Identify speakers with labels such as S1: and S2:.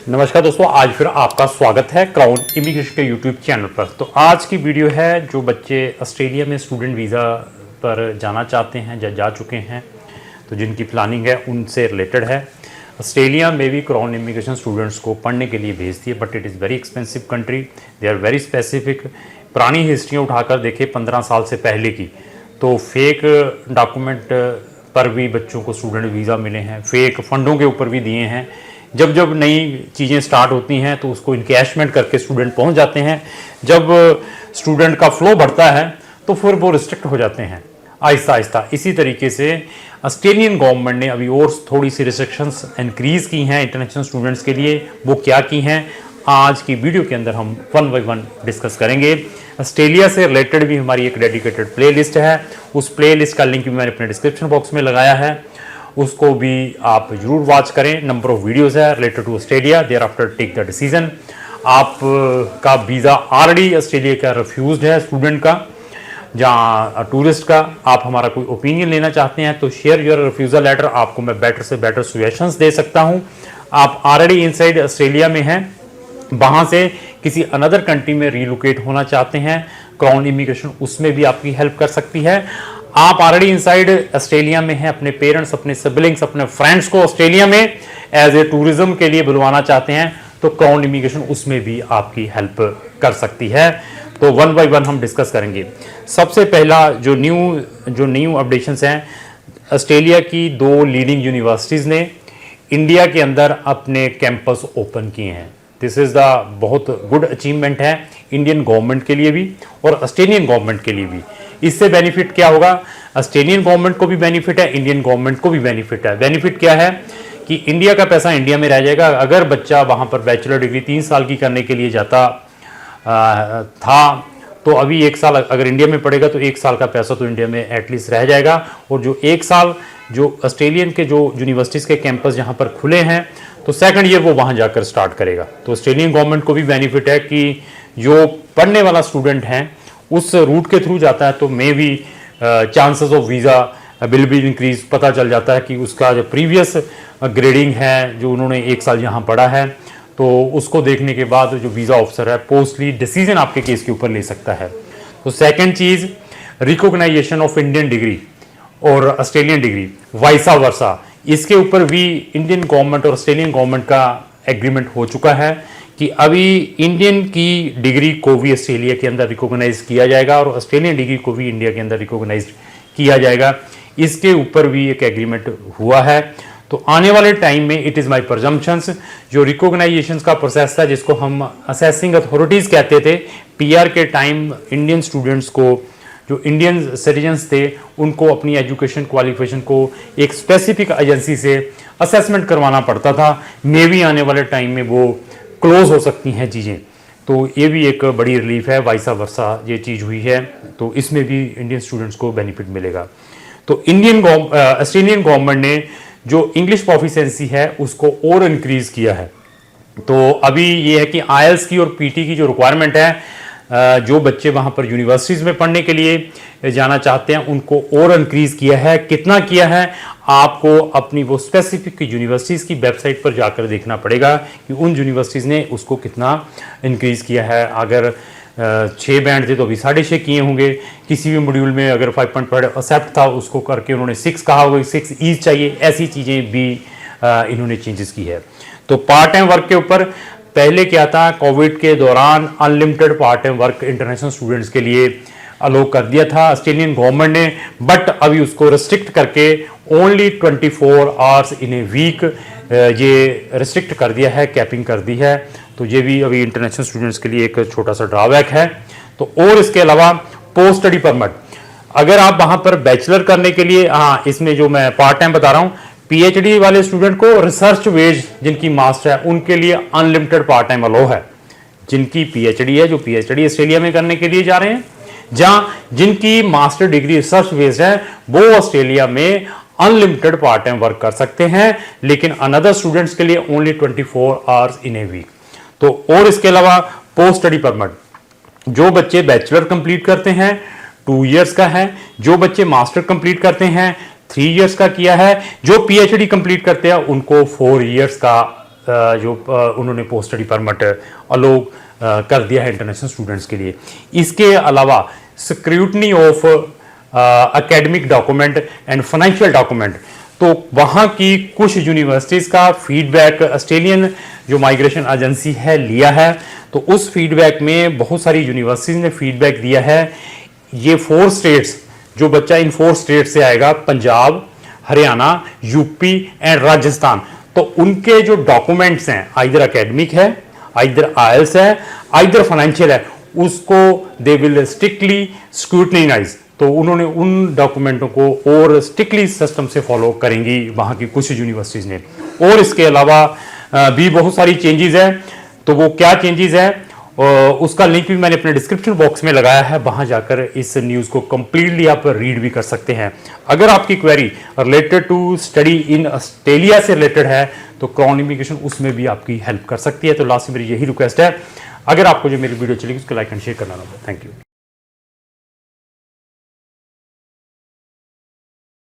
S1: नमस्कार दोस्तों, आज फिर आपका स्वागत है क्राउन इमिग्रेशन के यूट्यूब चैनल पर। तो आज की वीडियो है जो बच्चे ऑस्ट्रेलिया में स्टूडेंट वीज़ा पर जाना चाहते हैं या जा चुके हैं, तो जिनकी प्लानिंग है उनसे रिलेटेड है। ऑस्ट्रेलिया में भी क्राउन इमिग्रेशन स्टूडेंट्स को पढ़ने के लिए भेजती है, but it is very expensive country. They are very specific. पुरानी हिस्ट्रियाँ उठाकर देखें 15 साल से पहले की, तो फेक डॉक्यूमेंट पर भी बच्चों को स्टूडेंट वीज़ा मिले हैं, फेक फंडों के ऊपर भी दिए हैं। जब जब नई चीज़ें स्टार्ट होती हैं तो उसको इनकैशमेंट करके स्टूडेंट पहुंच जाते हैं। जब स्टूडेंट का फ्लो बढ़ता है तो फिर वो रिस्ट्रिक्ट हो जाते हैं आहिस्ता आहिस्ता। इसी तरीके से ऑस्ट्रेलियन गवर्नमेंट ने अभी और थोड़ी सी रिस्ट्रिक्शंस इंक्रीज़ की हैं इंटरनेशनल स्टूडेंट्स के लिए। वो क्या की हैं, आज की वीडियो के अंदर हम वन बाई वन डिस्कस करेंगे। ऑस्ट्रेलिया से रिलेटेड भी हमारी एक डेडिकेटेड प्ले लिस्ट है, उस प्ले लिस्ट का लिंक भी मैंने अपने डिस्क्रिप्शन बॉक्स में लगाया है, उसको भी आप जरूर वॉच करें। नंबर ऑफ वीडियोस है related to Australia, there after take the decision. आप का वीज़ा ऑलरेडी ऑस्ट्रेलिया का रिफ्यूज्ड है स्टूडेंट का, जहाँ टूरिस्ट का आप हमारा कोई ओपिनियन लेना चाहते हैं तो शेयर योर रिफ्यूज़ल लेटर, आपको मैं बेटर से बेटर सजेशंस दे सकता हूँ। आप ऑलरेडी इनसाइड ऑस्ट्रेलिया में हैं, वहाँ से किसी अनदर कंट्री में रीलोकेट होना चाहते हैं, क्राउन इमिग्रेशन उसमें भी आपकी हेल्प कर सकती है। आप ऑलरेडी इनसाइड ऑस्ट्रेलिया में हैं, अपने पेरेंट्स, अपने सिबलिंग्स, अपने फ्रेंड्स को ऑस्ट्रेलिया में एज ए टूरिज्म के लिए बुलवाना चाहते हैं तो क्राउन इमिग्रेशन उसमें भी आपकी हेल्प कर सकती है। तो वन बाय वन हम डिस्कस करेंगे। सबसे पहला जो न्यू अपडेशंस हैं, ऑस्ट्रेलिया की 2 लीडिंग यूनिवर्सिटीज़ ने इंडिया के अंदर अपने कैंपस ओपन किए हैं। दिस इज़ द बहुत गुड अचीवमेंट है इंडियन गवर्नमेंट के लिए भी और ऑस्ट्रेलियन गवर्नमेंट के लिए भी। इससे बेनिफिट क्या होगा, ऑस्ट्रेलियन गवर्नमेंट को भी बेनिफिट है, इंडियन गवर्नमेंट को भी बेनिफिट है। बेनिफिट क्या है कि इंडिया का पैसा इंडिया में रह जाएगा। अगर बच्चा वहाँ पर बैचलर डिग्री 3 साल की करने के लिए जाता था, तो अभी 1 साल अगर इंडिया में पड़ेगा तो 1 साल का पैसा तो इंडिया में एटलीस्ट रह जाएगा। और जो 1 साल जो ऑस्ट्रेलियन के जो यूनिवर्सिटीज़ के कैंपस जहाँ पर खुले हैं, तो सेकंड ईयर वो वहाँ जाकर स्टार्ट करेगा। तो ऑस्ट्रेलियन गवर्नमेंट को भी बेनिफिट है कि जो पढ़ने वाला स्टूडेंट है उस रूट के थ्रू जाता है तो मे भी chances of visa will be increase. पता चल जाता है कि उसका जो प्रीवियस ग्रेडिंग है, जो उन्होंने 1 साल यहाँ पढ़ा है, तो उसको देखने के बाद जो वीज़ा ऑफिसर है पोस्टली डिसीजन आपके केस के ऊपर ले सकता है। तो सेकंड चीज़, रिकॉग्नाइजेशन ऑफ इंडियन डिग्री और ऑस्ट्रेलियन डिग्री वाइसा वर्सा, इसके ऊपर भी इंडियन गवर्नमेंट और ऑस्ट्रेलियन गवर्नमेंट का एग्रीमेंट हो चुका है कि अभी इंडियन की डिग्री को भी ऑस्ट्रेलिया के अंदर रिकॉग्नाइज किया जाएगा और ऑस्ट्रेलियन डिग्री को भी इंडिया के अंदर रिकॉग्नाइज किया जाएगा। इसके ऊपर भी एक एग्रीमेंट हुआ है। तो आने वाले टाइम में इट इज़ माय प्रजम्पशंस, जो रिकॉग्नाइजेशन का प्रोसेस था जिसको हम असेसिंग अथॉरिटीज़ कहते थे, पीआर के टाइम इंडियन स्टूडेंट्स को, जो इंडियन सिटीजन्स थे, उनको अपनी एजुकेशन क्वालिफिकेशन को एक स्पेसिफिक एजेंसी से असेसमेंट करवाना पड़ता था। मे भी आने वाले टाइम में वो क्लोज हो सकती हैं चीज़ें, तो ये भी एक बड़ी रिलीफ है। वाइसा वर्सा ये चीज़ हुई है, तो इसमें भी इंडियन स्टूडेंट्स को बेनिफिट मिलेगा। तो ऑस्ट्रेलियन गवर्नमेंट ने जो इंग्लिश प्रोफिशिएंसी है उसको और इंक्रीज़ किया है। तो अभी ये है कि आईएलटीएस की और पीटी की जो रिक्वायरमेंट है, जो बच्चे वहाँ पर यूनिवर्सिटीज़ में पढ़ने के लिए जाना चाहते हैं उनको और इंक्रीज़ किया है। कितना किया है, आपको अपनी वो स्पेसिफिक यूनिवर्सिटीज़ की वेबसाइट पर जाकर देखना पड़ेगा कि उन यूनिवर्सिटीज़ ने उसको कितना इंक्रीज़ किया है। अगर 6 बैंड थे तो अभी 6.5 किए होंगे। किसी भी मॉड्यूल में अगर 5.5 एक्सेप्ट था उसको करके उन्होंने 6 कहा होगा, 6 ईज चाहिए, ऐसी चीज़ें भी इन्होंने चेंजेस की है। तो पार्ट टाइम वर्क के ऊपर पहले क्या था, कोविड के दौरान unlimited part time work international students के लिए अलो कर दिया था ऑस्ट्रेलियन गवर्नमेंट ने, बट अभी उसको रिस्ट्रिक्ट करके only 24 hours in a week ये रिस्ट्रिक्ट कर दिया है, कैपिंग कर दी है। तो ये भी अभी इंटरनेशनल स्टूडेंट्स के लिए एक छोटा सा ड्रॉबैक है। तो और इसके अलावा पोस्ट स्टडी परमिट, अगर आप वहाँ पर बैचलर करने के लिए, हाँ इसमें जो मैं पार्ट टाइम बता रहा हूँ, पीएचडी वाले स्टूडेंट को रिसर्च वेज जिनकी मास्टर है उनके लिए अनलिमिटेड पार्ट टाइम अलो है। जिनकी पीएचडी है, जो पीएचडी ऑस्ट्रेलिया में करने के लिए जा रहे हैं, जहाँ जिनकी मास्टर डिग्री रिसर्च बेस्ड है, वो ऑस्ट्रेलिया में अनलिमिटेड पार्ट टाइम वर्क कर सकते हैं, लेकिन अनदर स्टूडेंट्स के लिए only 24 hours in a week. तो और इसके अलावा पोस्ट स्टडी परमिट, जो बच्चे बैचलर कंप्लीट करते हैं 2 इयर्स का है, जो बच्चे मास्टर कंप्लीट करते हैं 3 इयर्स का किया है, जो पीएचडी कंप्लीट करते हैं उनको 4 इयर्स का उन्होंने पोस्ट स्टडी परमिट अलो कर दिया है इंटरनेशनल स्टूडेंट्स के लिए। इसके अलावा scrutiny of academic document and financial document, तो वहाँ की कुछ यूनिवर्सिटीज़ का फीडबैक ऑस्ट्रेलियन जो माइग्रेशन एजेंसी है लिया है। तो उस फीडबैक में बहुत सारी यूनिवर्सिटीज़ ने फीडबैक दिया है। ये 4 स्टेट्स, जो बच्चा इन 4 स्टेट से आएगा, पंजाब, हरियाणा, यूपी एंड राजस्थान, तो उनके जो डॉक्यूमेंट्स हैं, आइदर एकेडमिक है, आइदर आइल्स है, आइदर फाइनेंशियल है, उसको दे विल स्ट्रिक्टली स्क्रूटनाइज। तो उन्होंने उन डॉक्यूमेंटों को और स्ट्रिक्टली सिस्टम से फॉलो करेंगी वहाँ की कुछ यूनिवर्सिटीज़ ने। और इसके अलावा भी बहुत सारी चेंजेस है। तो वो क्या चेंजेस है उसका लिंक भी मैंने अपने डिस्क्रिप्शन बॉक्स में लगाया है, वहाँ जाकर इस न्यूज़ को कंप्लीटली आप रीड भी कर सकते हैं। अगर आपकी query related to study in Australia से रिलेटेड है तो क्राउन इमिग्रेशन उसमें भी आपकी हेल्प कर सकती है। तो लास्ट में मेरी यही रिक्वेस्ट है, अगर आपको जो मेरी वीडियो चलेगी उसको लाइक एंड शेयर करना होगा। Thank you.